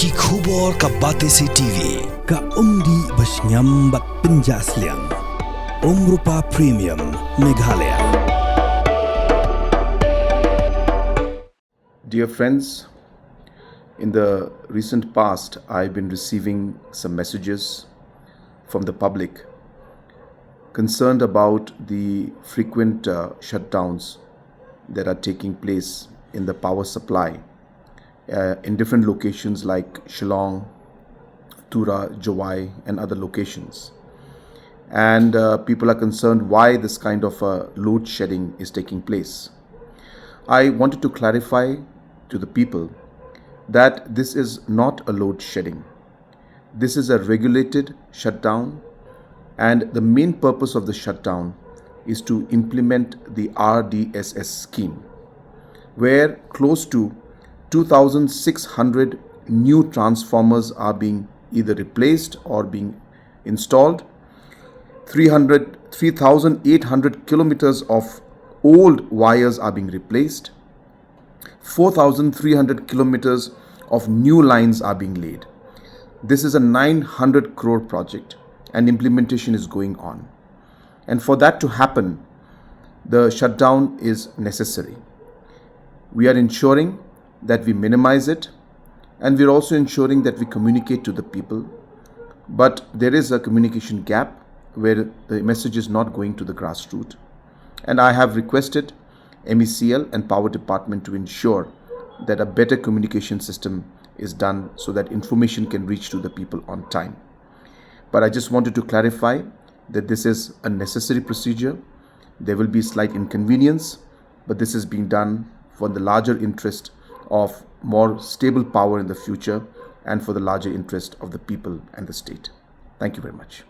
Ki khubor ka Batesi TV. Ka umdi basnyam bat penjaslian. Rupa Premium Meghalaya. Dear friends, in the recent past, I've been receiving some messages from the public concerned about the frequent shutdowns that are taking place in the power supply in different locations like Shillong, Tura, Jawai, and other locations. And people are concerned why this kind of load shedding is taking place. I wanted to clarify to the people that this is not a load shedding. This is a regulated shutdown, and the main purpose of the shutdown is to implement the Rdss scheme, where close to 2,600 new transformers are being either replaced or being installed. 3,800 kilometers of old wires are being replaced. 4,300 kilometers of new lines are being laid. This is a 900 crore project and implementation is going on. And for that to happen, the shutdown is necessary. We are ensuring that we minimize it, and we're also ensuring that we communicate to the people. But there is a communication gap where the message is not going to the grassroots. And I have requested MECL and Power Department to ensure that a better communication system is done so that information can reach to the people on time. But I just wanted to clarify that this is a necessary procedure. There will be slight inconvenience, but this is being done for the larger interest of more stable power in the future and for the larger interest of the people and the state. Thank you very much.